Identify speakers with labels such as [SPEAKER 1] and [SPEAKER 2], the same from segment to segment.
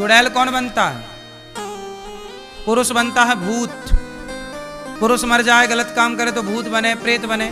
[SPEAKER 1] चुड़ैल कौन बनता है? पुरुष बनता है भूत। पुरुष मर जाए, गलत काम करे तो भूत बने, प्रेत बने,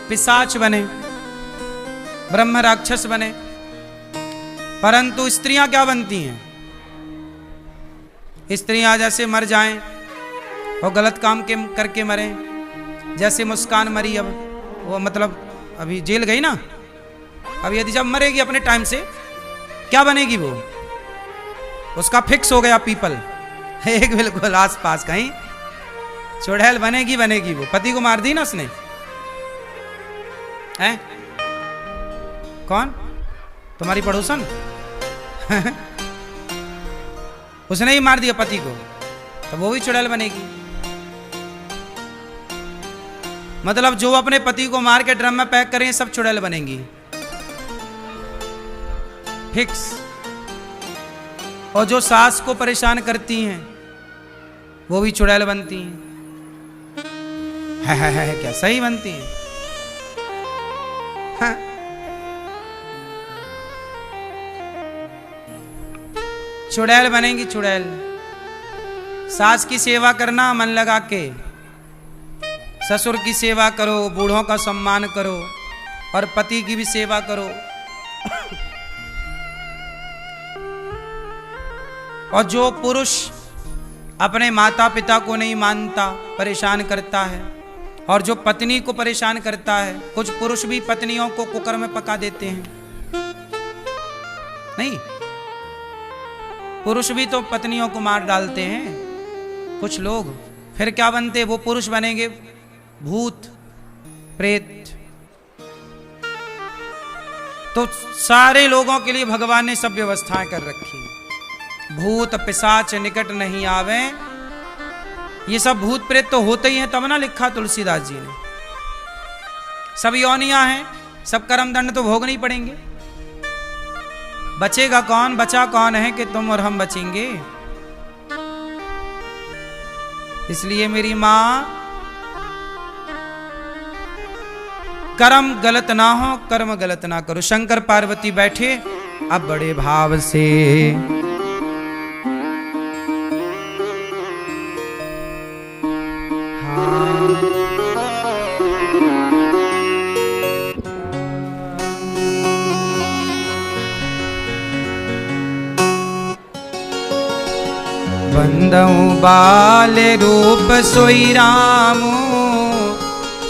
[SPEAKER 1] पिशाच बने, ब्रह्म राक्षस बने। परंतु स्त्रियां क्या बनती हैं? स्त्रियां जैसे मर जाएं और गलत काम के करके मरें, जैसे मुस्कान मरी, अब वो मतलब अभी जेल गई ना, अब यदि जब मरेगी अपने टाइम से क्या बनेगी वो? उसका फिक्स हो गया पीपल, एक बिल्कुल आस पास कहीं चुड़ैल बनेगी बनेगी वो। पति को मार दी ना उसने, है? कौन? तुम्हारी पड़ोसन? उसने ही मार दिया पति को, तो वो भी चुड़ैल बनेगी। मतलब जो अपने पति को मार के ड्रम में पैक करें सब चुड़ैल बनेंगी, फिक्स। और जो सास को परेशान करती हैं वो भी चुड़ैल बनती हैं। है क्या सही बनती हैं? हाँ। चुड़ैल बनेंगी, चुड़ैल। सास की सेवा करना मन लगा के, ससुर की सेवा करो, बूढ़ों का सम्मान करो और पति की भी सेवा करो। और जो पुरुष अपने माता पिता को नहीं मानता, परेशान करता है, और जो पत्नी को परेशान करता है, कुछ पुरुष भी पत्नियों को कुकर में पका देते हैं, नहीं? पुरुष भी तो पत्नियों को मार डालते हैं कुछ लोग। फिर क्या बनते? वो पुरुष बनेंगे भूत, प्रेत। तो सारे लोगों के लिए भगवान ने सब व्यवस्थाएं कर रखी। भूत पिशाच निकट नहीं आवे। ये सब भूत प्रेत तो होते ही हैं, तब ना लिखा तुलसीदास जी ने। सब योनियां हैं, सब कर्म दंड तो भोगने ही पड़ेंगे। बचेगा कौन? बचा कौन है कि तुम और हम बचेंगे? इसलिए मेरी मां, कर्म गलत ना हो, कर्म गलत ना करो। शंकर पार्वती बैठे अब बड़े भाव से, बंदऊ बाल रूप सोई रामू,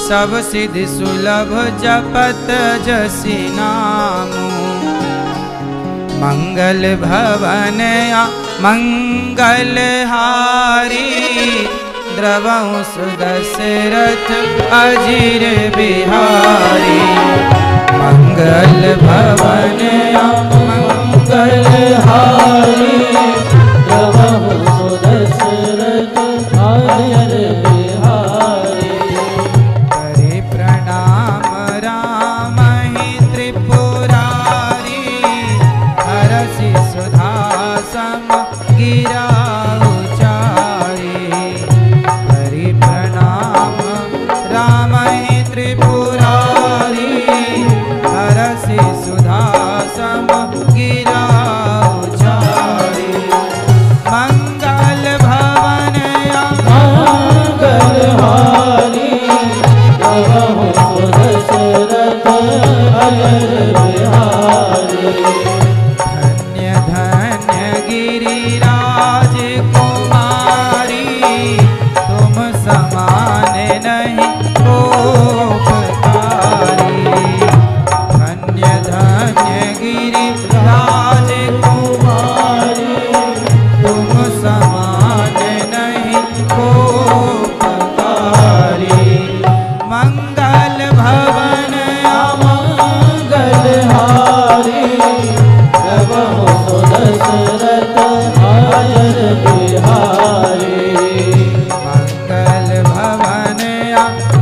[SPEAKER 1] सब सिद्धि सुलभ जपत जसि नामू। मंगल भवन मंगल हारी, द्रवहु सुदशरथ अजिर बिहारी। मंगल भवन मंगल हारी, द्रवहु सुदशरथ अजिर बिहारी। करे प्रणाम राम ही त्रिपुरारी, हरषि सुधा सम गिरा उचारी। हरि प्रणाम राम ही त्रिपुरारी, हरषि सुधा सम गिरा उचारी। मंगल भवन मंगल हारी, द्रवहु सुदशरथ अजिर बिहारी। धन्य धन्य गिरिराज कुमारी, तुम समान नहीं कोपकारी। धन्य धन्य गिरिराज कुमारी, तुम समान नहीं कोपकारी। मंगल भवन मंगल हारी, द्रवहु सुदशरथ अजिर बिहारी। मंगल भवन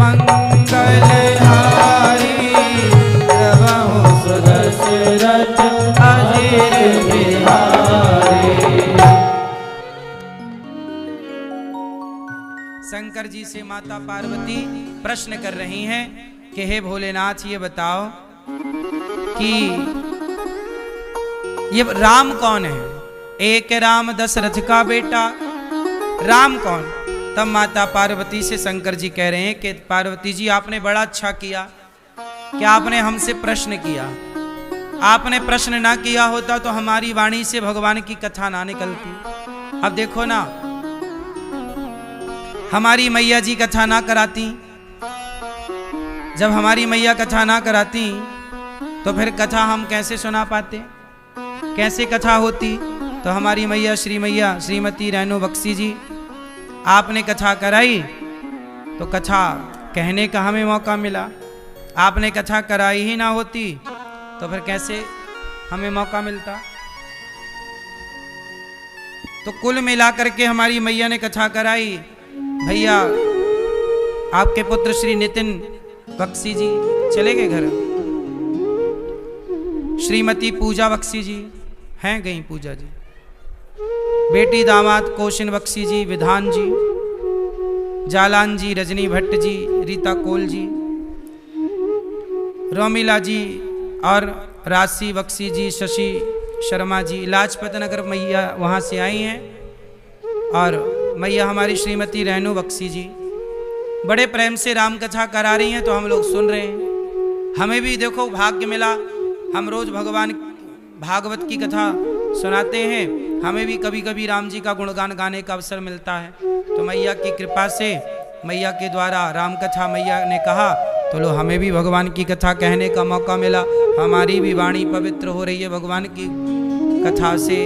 [SPEAKER 1] मंगल हारी, द्रवहु सुदशरथ अजिर बिहारी। शंकर जी से माता पार्वती प्रश्न कर रही हैं कि हे भोलेनाथ, ये बताओ कि ये राम कौन है? एक राम दशरथ का बेटा। राम कौन? तब माता पार्वती से शंकर जी कह रहे हैं कि पार्वती जी आपने बड़ा अच्छा किया कि आपने हमसे प्रश्न किया। आपने प्रश्न ना किया होता तो हमारी वाणी से भगवान की कथा ना निकलती। अब देखो ना, हमारी मैया जी कथा ना कराती, जब हमारी मैया कथा ना कराती तो फिर कथा हम कैसे सुना पाते, कैसे कथा होती? तो हमारी मैया श्रीमती रेणु बख्शी जी, आपने कथा कराई तो कथा कहने का हमें मौका मिला। आपने कथा कराई ही ना होती तो फिर कैसे हमें मौका मिलता? तो कुल मिलाकर के हमारी मैया ने कथा कराई। भैया आपके पुत्र श्री नितिन बख्शी जी चले गए घर। श्रीमती पूजा बख्शी जी हैं गई, पूजा जी। बेटी दामाद कौशिन बख्शी जी, विधान जी, जालान जी, रजनी भट्ट जी, रीता कोल जी, रोमिला जी और राशि बख्शी जी, शशि शर्मा जी। लाजपत नगर मैया वहाँ से आई हैं। और मैया हमारी श्रीमती रेणु बख्शी जी बड़े प्रेम से राम कथा करा रही हैं, तो हम लोग सुन रहे हैं। हमें भी देखो भाग्य मिला, हम रोज भगवान भागवत की कथा सुनाते हैं, हमें भी कभी कभी राम जी का गुणगान गाने का अवसर मिलता है। तो मैया की कृपा से, मैया के द्वारा राम कथा मैया ने कहा तो लो हमें भी भगवान की कथा कहने का मौका मिला। हमारी भी वाणी पवित्र हो रही है भगवान की कथा से,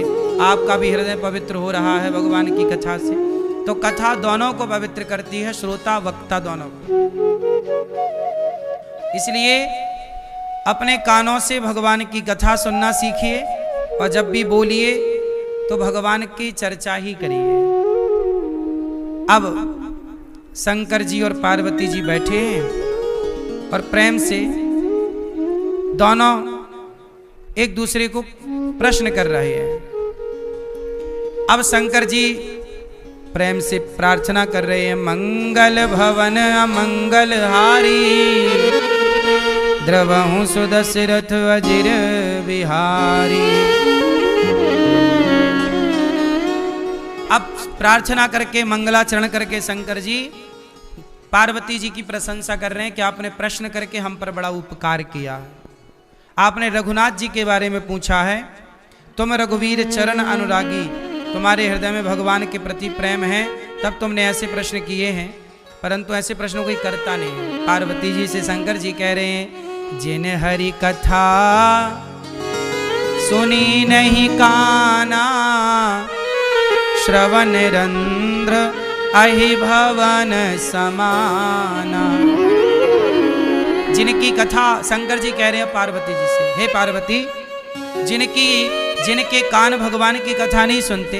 [SPEAKER 1] आपका भी हृदय पवित्र हो रहा है भगवान की कथा से। तो कथा दोनों को पवित्र करती है, श्रोता वक्ता दोनों को। इसलिए अपने कानों से भगवान की कथा सुनना सीखिए और जब भी बोलिए तो भगवान की चर्चा ही करिए। अब शंकर जी और पार्वती जी बैठे हैं और प्रेम से दोनों एक दूसरे को प्रश्न कर रहे हैं। अब शंकर जी प्रेम से प्रार्थना कर रहे हैं, मंगल भवन अमंगल हारी, द्रवहु सुदशरथ अजिर बिहारी। अब प्रार्थना करके मंगलाचरण करके शंकर जी पार्वती जी की प्रशंसा कर रहे हैं कि आपने प्रश्न करके हम पर बड़ा उपकार किया। आपने रघुनाथ जी के बारे में पूछा है, तुम रघुवीर चरण अनुरागी, तुम्हारे हृदय में भगवान के प्रति प्रेम है, तब तुमने ऐसे प्रश्न किए हैं, परंतु ऐसे प्रश्नों कोई करता नहीं। पार्वती जी से शंकर जी कह रहे हैं, जिन हरि कथा सुनी नहीं काना, श्रवण रंध्र अहि भवन समाना। जिनकी कथा, शंकर जी कह रहे हैं पार्वती जी से, हे पार्वती, जिनके कान भगवान की कथा नहीं सुनते,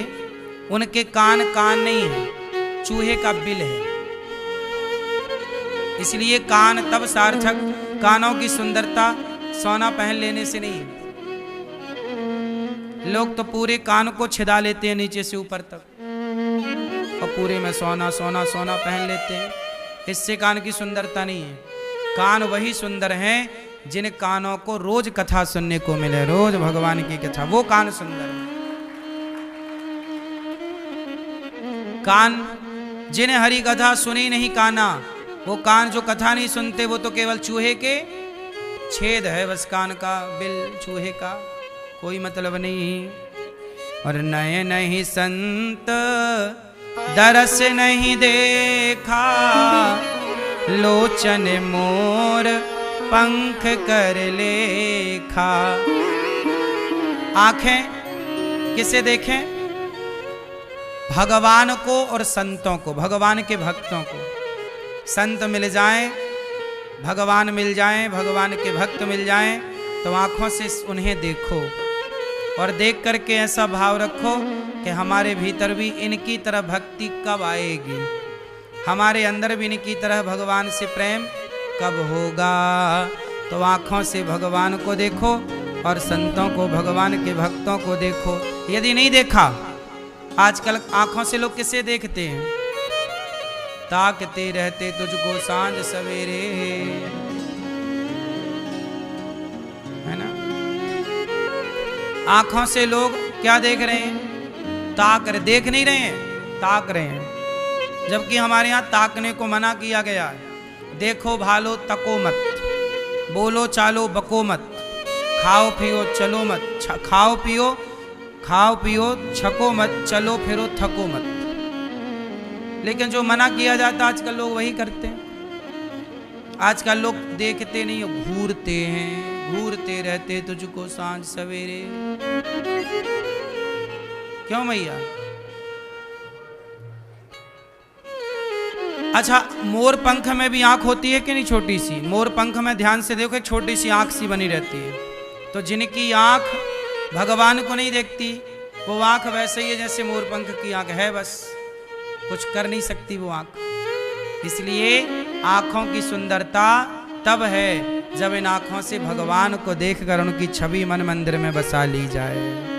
[SPEAKER 1] उनके कान नहीं है, चूहे का बिल है। इसलिए कान तब सार्थक, कानों की सुंदरता सोना पहन लेने से नहीं है। लोग तो पूरे कान को छिदा लेते हैं नीचे से ऊपर तक और पूरे में सोना सोना सोना पहन लेते हैं, इससे कान की सुंदरता नहीं है। कान वही सुंदर हैं जिन कानों को रोज कथा सुनने को मिले, रोज भगवान की कथा, वो कान सुंदर है। कान जिन्हें हरि कथा सुनी नहीं काना, वो कान जो कथा नहीं सुनते वो तो केवल चूहे के छेद है, बस कान का बिल चूहे का, कोई मतलब नहीं। और नए नहीं संत दरस नहीं देखा, लोचन मोर पंख कर लेखा। आंखें किसे देखें? भगवान को और संतों को, भगवान के भक्तों को। संत मिल जाएं, भगवान मिल जाएं, भगवान के भक्त मिल जाएं, तो आंखों से उन्हें देखो और देख करके ऐसा भाव रखो कि हमारे भीतर भी इनकी तरह भक्ति कब आएगी, हमारे अंदर भी इनकी तरह भगवान से प्रेम कब होगा। तो आँखों से भगवान को देखो और संतों को, भगवान के भक्तों को देखो। यदि नहीं देखा, आजकल आँखों से लोग किसे देखते हैं? ताकते रहते तुझको सांझ सवेरे, है ना। आँखों से लोग क्या देख रहे हैं? ताक रहे, देख नहीं रहे हैं, ताक रहे हैं। जबकि हमारे यहाँ ताकने को मना किया गया है। देखो भालो तको मत, बोलो चालो बको मत, खाओ पियो चलो मत, खाओ पियो छको मत, चलो फिरो थको मत। लेकिन जो मना किया जाता आजकल लोग वही करते हैं। आजकल लोग देखते नहीं, घूरते हैं, घूरते रहते तुझको सांझ सवेरे। क्यों मैया? अच्छा, मोर पंख में भी आंख होती है कि नहीं? छोटी सी मोर पंख में ध्यान से देखो, एक छोटी सी आंख सी बनी रहती है। तो जिनकी आंख भगवान को नहीं देखती, वो आंख वैसे ही है जैसे मोर पंख की आंख है, बस कुछ कर नहीं सकती वो आंख। इसलिए आंखों की सुंदरता तब है जब इन आंखों से भगवान को देखकर उनकी छवि मन मंदिर में बसा ली जाए।